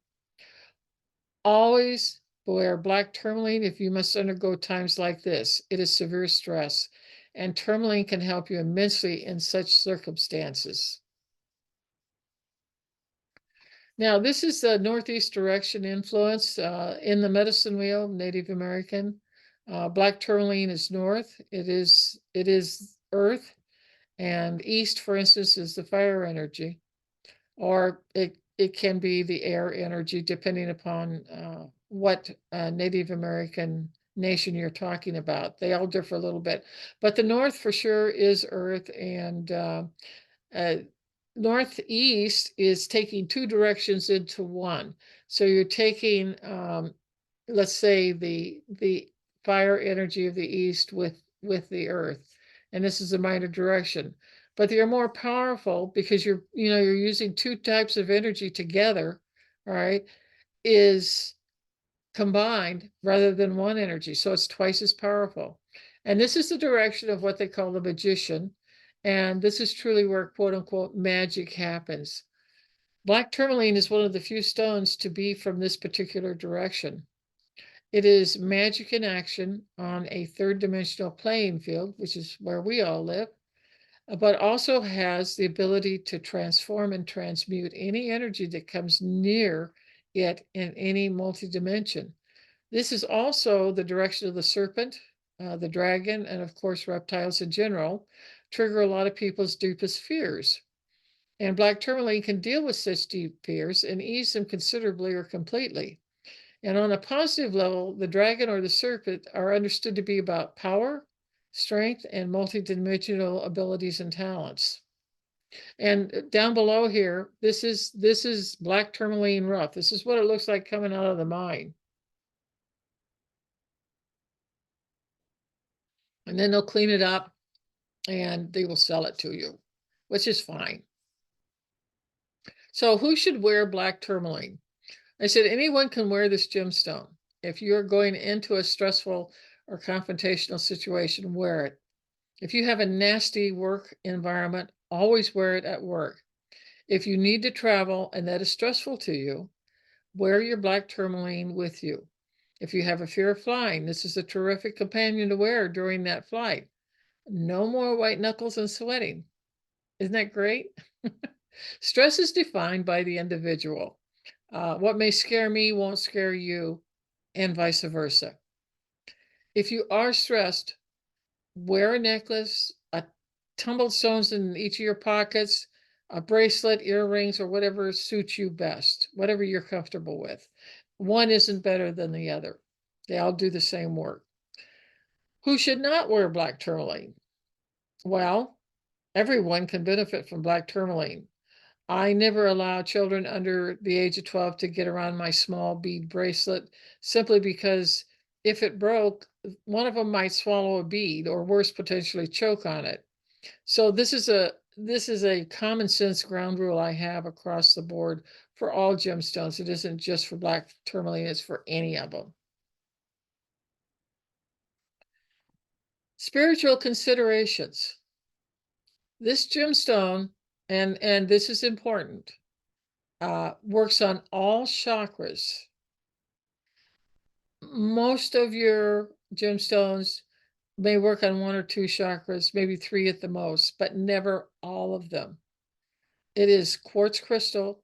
Always wear black tourmaline if you must undergo times like this. It is severe stress, and tourmaline can help you immensely in such circumstances. Now, this is the northeast direction influence in the medicine wheel, Native American. Black tourmaline is north. It is earth, And east, for instance, is the fire energy, or it can be the air energy, depending upon what Native American nation you're talking about. They all differ a little bit. But the north for sure is earth, and uh, northeast is taking two directions into one. So you're taking, let's say, the fire energy of the east with the earth, and this is a minor direction. But they're more powerful because you're using two types of energy together, all right, is combined rather than one energy. So it's twice as powerful. And this is the direction of what they call the magician. And this is truly where quote unquote magic happens. Black tourmaline is one of the few stones to be from this particular direction. It is magic in action on a third dimensional playing field, which is where we all live, but also has the ability to transform and transmute any energy that comes near it in any multi-dimension. This is also the direction of the serpent, the dragon, and of course, reptiles in general, trigger a lot of people's deepest fears. And black tourmaline can deal with such deep fears and ease them considerably or completely. And on a positive level, the dragon or the serpent are understood to be about power, strength, and multidimensional abilities and talents. And down below here, this is black tourmaline rough. This is what it looks like coming out of the mine. And then they'll clean it up and they will sell it to you, which is fine. So who should wear black tourmaline? I said anyone can wear this gemstone. If you're going into a stressful or confrontational situation, wear it. If you have a nasty work environment, always wear it at work. If you need to travel and that is stressful to you, wear your black tourmaline with you. If you have a fear of flying, this is a terrific companion to wear during that flight. No more white knuckles and sweating. Isn't that great? Stress is defined by the individual. What may scare me won't scare you, and vice versa. If you are stressed, wear a necklace, a tumbled stones in each of your pockets, a bracelet, earrings, or whatever suits you best, whatever you're comfortable with. One isn't better than the other. They all do the same work. Who should not wear black tourmaline? Well, everyone can benefit from black tourmaline. I never allow children under the age of 12 to get around my small bead bracelet simply because if it broke, one of them might swallow a bead or worse, potentially choke on it. So this is a common sense ground rule I have across the board for all gemstones. It isn't just for black tourmaline, it's for any of them. Spiritual considerations. This gemstone, and this is important, works on all chakras. Most of your gemstones may work on one or two chakras, maybe three at the most, but never all of them. It is quartz crystal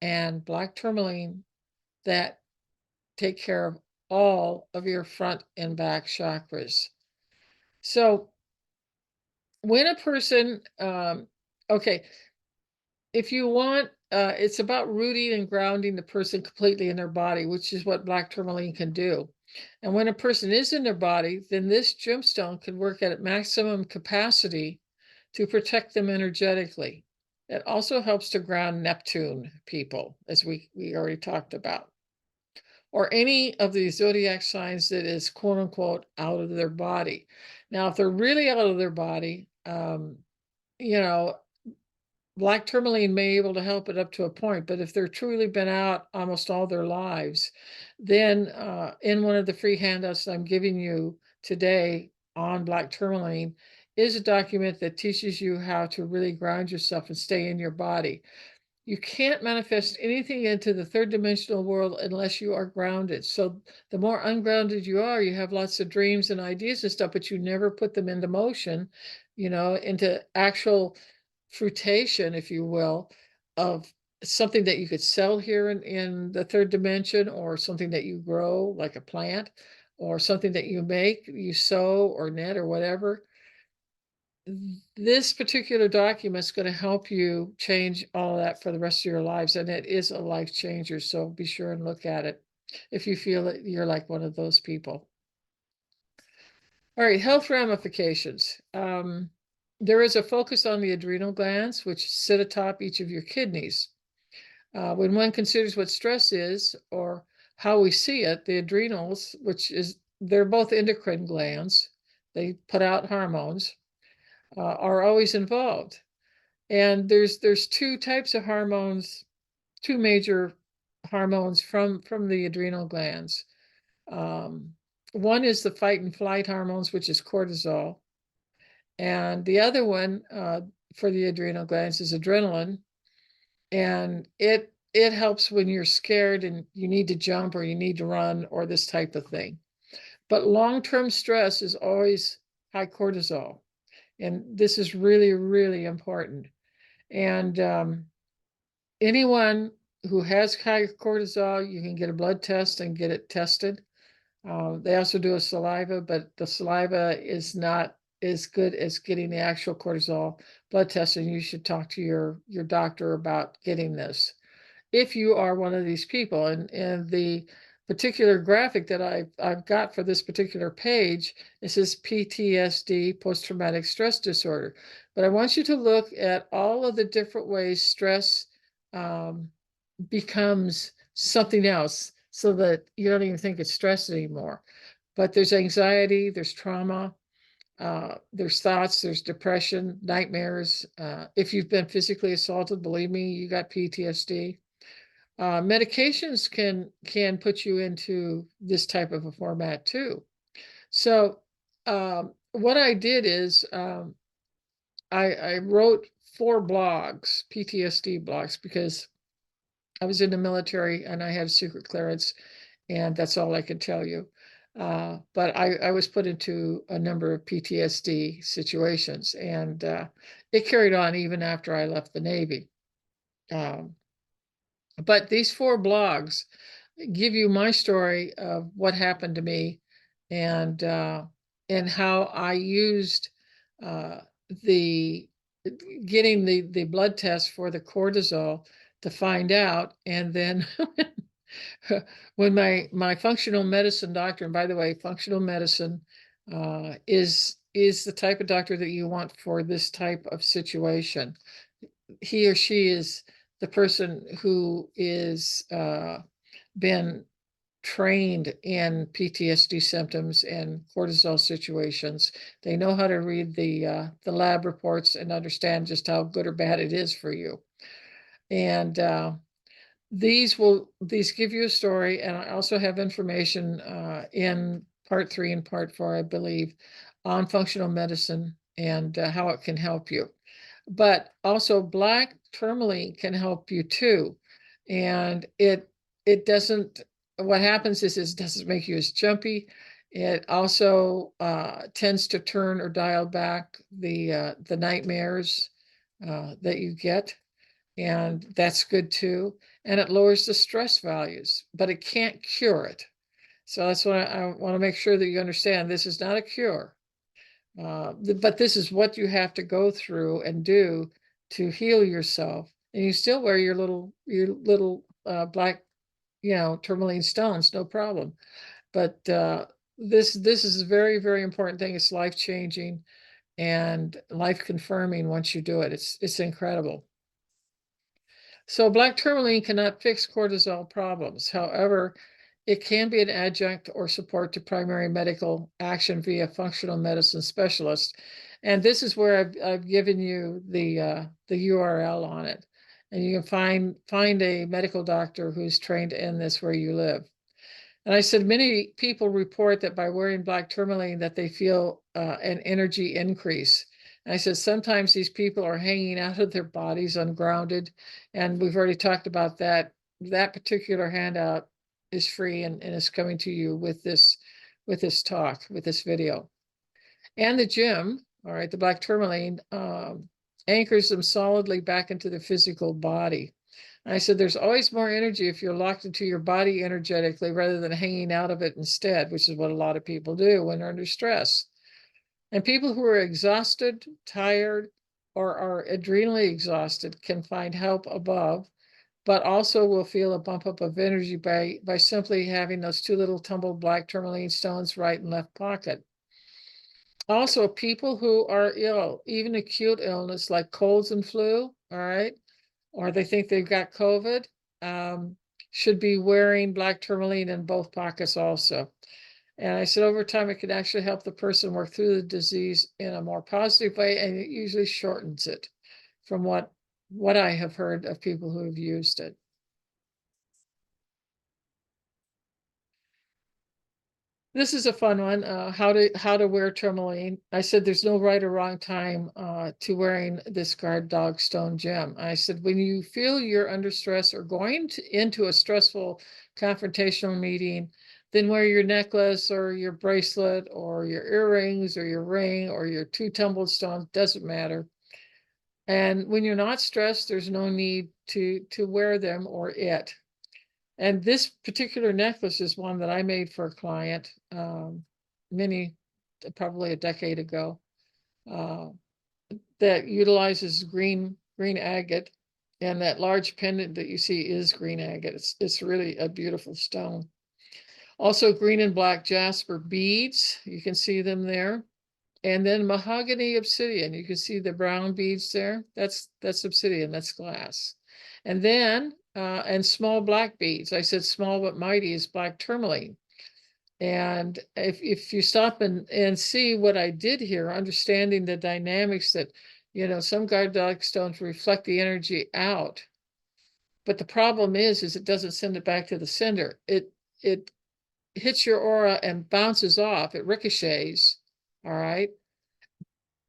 and black tourmaline that take care of all of your front and back chakras. So when a person, okay, if you want, it's about rooting and grounding the person completely in their body, which is what black tourmaline can do. And when a person is in their body, then this gemstone can work at maximum capacity to protect them energetically. It also helps to ground Neptune people, as we already talked about, or any of the zodiac signs that is quote unquote out of their body. Now, if they're really out of their body, you know, black tourmaline may be able to help it up to a point, but if they're truly been out almost all their lives, then in one of the free handouts I'm giving you today on black tourmaline is a document that teaches you how to really ground yourself and stay in your body. You can't manifest anything into the third dimensional world unless you are grounded. So the more ungrounded you are, you have lots of dreams and ideas and stuff, but you never put them into motion, into actual fruition, if you will, of something that you could sell here in the third dimension, or something that you grow like a plant, or something that you make, you sew or knit or whatever. this particular document is going to help you change all of that for the rest of your lives, and it is a life changer. So be sure and look at it if you feel that you're like one of those people. All right, health ramifications. There is a focus on the adrenal glands, which sit atop each of your kidneys. When one considers what stress is or how we see it, the adrenals, they're both endocrine glands, they put out hormones, are always involved. And there's two types of hormones, two major hormones from the adrenal glands. One is the fight and flight hormones, which is cortisol. And the other one for the adrenal glands is adrenaline. And it helps when you're scared and you need to jump or you need to run or this type of thing. But long-term stress is always high cortisol. And this is really, really important. And anyone who has high cortisol, you can get a blood test and get it tested. They also do a saliva, but the saliva is not as good as getting the actual cortisol blood test, and you should talk to your doctor about getting this if you are one of these people. And the particular graphic that I've got for this particular page, it says PTSD, post-traumatic stress disorder. But I want you to look at all of the different ways stress becomes something else so that you don't even think it's stress anymore. But there's anxiety, there's trauma, there's thoughts, there's depression, nightmares. If you've been physically assaulted, believe me, you got PTSD. Medications can put you into this type of a format too. So what I did is I wrote 4 blogs, PTSD blogs, because I was in the military and I had secret clearance, and that's all I could tell you. But I was put into a number of PTSD situations, and it carried on even after I left the Navy. But these 4 blogs give you my story of what happened to me and how I used the getting the blood test for the cortisol to find out. And then when my functional medicine doctor, and by the way, functional medicine is the type of doctor that you want for this type of situation. He or she is the person who is been trained in PTSD symptoms and cortisol situations. They know how to read the lab reports and understand just how good or bad it is for you. And these give you a story, and I also have information in part 3 and part 4, I believe, on functional medicine and how it can help you. But also Black Tourmaline can help you too. And it doesn't, what happens is it doesn't make you as jumpy. It also tends to turn or dial back the nightmares that you get. And that's good too. And it lowers the stress values, but it can't cure it. So that's what I want to make sure that you understand. This is not a cure. But this is what you have to go through and do to heal yourself. And you still wear your little black, tourmaline stones, no problem. But this is a very, very important thing. It's life changing and life confirming once you do it. It's incredible. So black tourmaline cannot fix cortisol problems. However, it can be an adjunct or support to primary medical action via functional medicine specialist. And this is where I've given you the URL on it. And you can find a medical doctor who's trained in this where you live. And I said, many people report that by wearing black tourmaline that they feel an energy increase. And I said, sometimes these people are hanging out of their bodies ungrounded. And we've already talked about that. That particular handout is free and is coming to you with this talk, with this video. And the gem, all right, the black tourmaline anchors them solidly back into the physical body. And I said, there's always more energy if you're locked into your body energetically rather than hanging out of it instead, which is what a lot of people do when they're under stress. And people who are exhausted, tired, or are adrenally exhausted can find help above, but also will feel a bump up of energy by simply having those two little tumbled black tourmaline stones right and left pocket. Also, people who are ill, even acute illness like colds and flu, all right, or they think they've got COVID, should be wearing black tourmaline in both pockets also. And I said over time, it can actually help the person work through the disease in a more positive way, and it usually shortens it from what I have heard of people who have used it. This is a fun one. How to wear tourmaline. I said there's no right or wrong time to wearing this guard dog stone gem. I said when you feel you're under stress or going into a stressful confrontational meeting, then wear your necklace or your bracelet or your earrings or your ring or your two tumbled stones. Doesn't matter. And when you're not stressed, there's no need to wear them or it. And this particular necklace is one that I made for a client probably a decade ago, that utilizes green agate, and that large pendant that you see is green agate. It's really a beautiful stone. Also, green and black jasper beads, you can see them there. And then mahogany obsidian, you can see the brown beads there. That's obsidian, that's glass. And then, and small black beads. I said small but mighty is black tourmaline. And if you stop and see what I did here, understanding the dynamics that, some guard dog stones reflect the energy out. But the problem is it doesn't send it back to the sender. It hits your aura and bounces off. It ricochets, all right?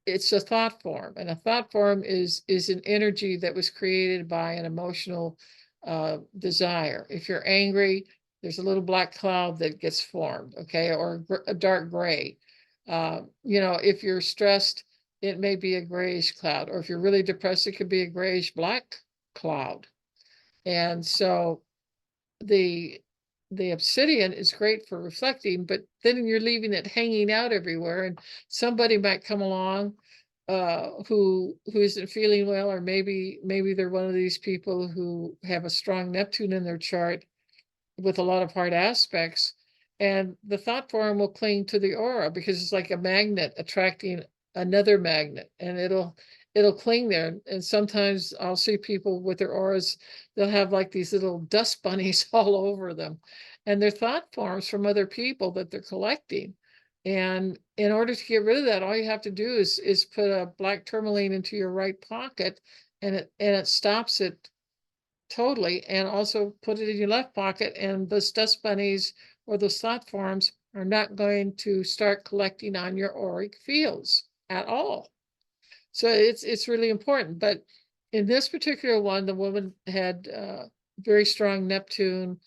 It's a thought form, and a thought form is an energy that was created by an emotional desire. If you're angry, there's a little black cloud that gets formed, okay, or a dark gray. If you're stressed, it may be a grayish cloud, or if you're really depressed, it could be a grayish black cloud. And so the obsidian is great for reflecting, but then you're leaving it hanging out everywhere, and somebody might come along who isn't feeling well, or maybe they're one of these people who have a strong Neptune in their chart with a lot of hard aspects, and the thought form will cling to the aura because it's like a magnet attracting another magnet, and it'll cling there. And sometimes I'll see people with their auras, they'll have like these little dust bunnies all over them, and they're thought forms from other people that they're collecting. And in order to get rid of that, all you have to do is put a black tourmaline into your right pocket, and it stops it totally, and also put it in your left pocket, and those dust bunnies or those thought forms are not going to start collecting on your auric fields at all. So it's really important. But in this particular one, the woman had very strong Neptune,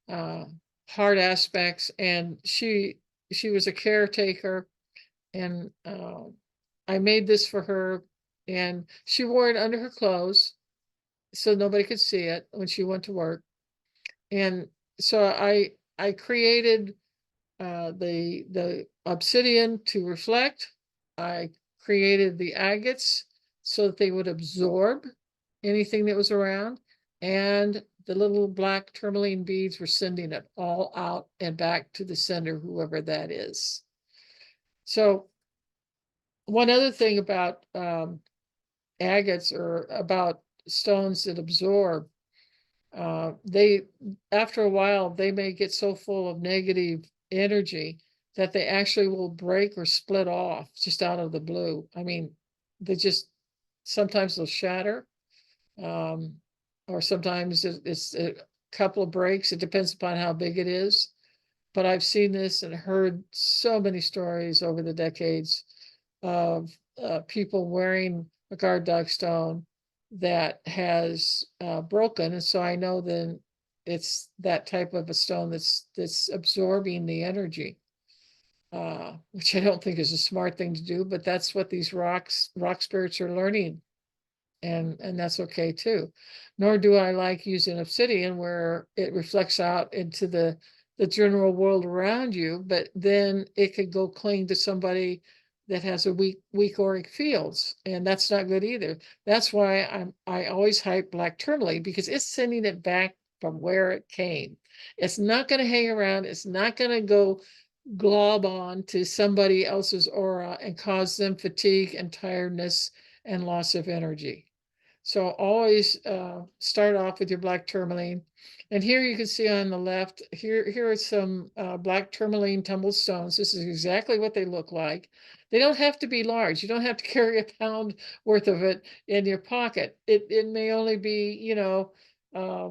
hard aspects, and she was a caretaker, and I made this for her, and she wore it under her clothes so nobody could see it when she went to work. And so I created the obsidian to reflect. I created the agates so that they would absorb anything that was around, and the little black tourmaline beads were sending it all out and back to the sender, whoever that is. So one other thing about agates, or about stones that absorb, they, after a while, they may get so full of negative energy that they actually will break or split off just out of the blue. I mean, sometimes they'll shatter, or sometimes it's a couple of breaks. It depends upon how big it is. But I've seen this and heard so many stories over the decades of people wearing a guard dog stone that has broken. And so I know then it's that type of a stone that's absorbing the energy, which I don't think is a smart thing to do, but that's what these rock spirits are learning. And that's okay too. Nor do I like using obsidian where it reflects out into the general world around you, but then it could go cling to somebody that has a weak auric fields, and that's not good either. That's why I always hype black tourmaline, because it's sending it back from where it came. It's not going to hang around. It's not going to go glob on to somebody else's aura and cause them fatigue and tiredness and loss of energy. So always start off with your black tourmaline. And here you can see on the left, here are some black tourmaline tumbled stones. This is exactly what they look like. They don't have to be large. You don't have to carry a pound worth of it in your pocket. It may only be, uh,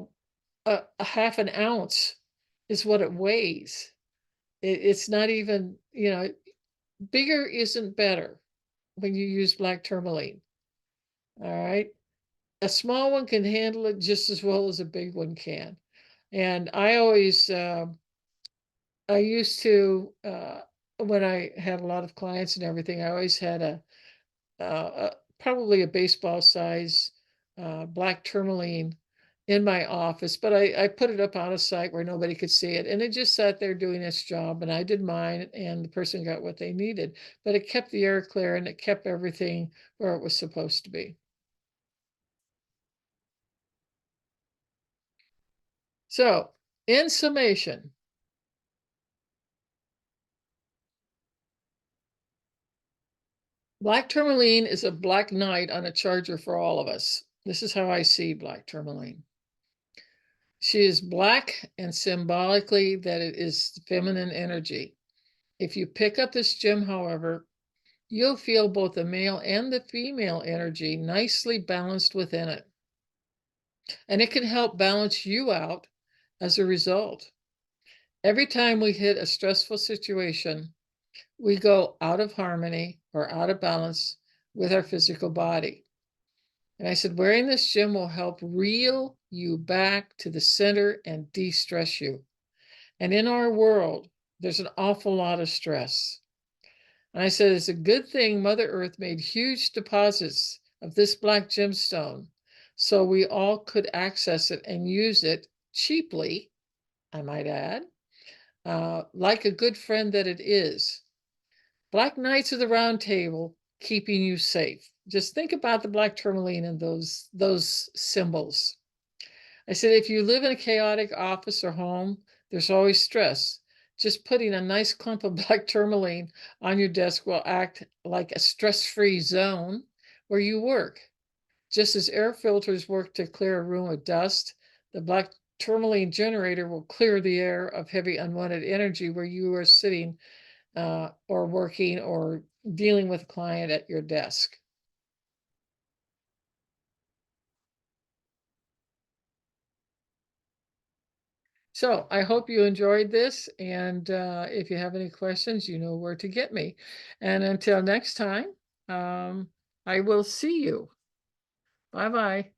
a half an ounce is what it weighs. It's not even, bigger isn't better when you use black tourmaline. All right. A small one can handle it just as well as a big one can. And I used to, when I had a lot of clients and everything, I always had probably a baseball size black tourmaline in my office, but I put it up on a site where nobody could see it. And it just sat there doing its job, and I did mine, and the person got what they needed. But it kept the air clear, and it kept everything where it was supposed to be. So, in summation, black tourmaline is a black knight on a charger for all of us. This is how I see black tourmaline. She is black, and symbolically that it is feminine energy. If you pick up this gem, however, you'll feel both the male and the female energy nicely balanced within it. And it can help balance you out as a result. Every time we hit a stressful situation, we go out of harmony or out of balance with our physical body. And I said, wearing this gem will help reel you back to the center and de-stress you. And in our world, there's an awful lot of stress. And I said, it's a good thing Mother Earth made huge deposits of this black gemstone so we all could access it and use it cheaply, I might add, like a good friend that it is. Black Knights of the Round Table, keeping you safe. Just think about the black tourmaline and those symbols. I said, if you live in a chaotic office or home, there's always stress. Just putting a nice clump of black tourmaline on your desk will act like a stress-free zone where you work. Just as air filters work to clear a room of dust, the black tourmaline generator will clear the air of heavy unwanted energy where you are sitting or working or dealing with a client at your desk. So I hope you enjoyed this. And if you have any questions, you know where to get me. And until next time, I will see you. Bye-bye.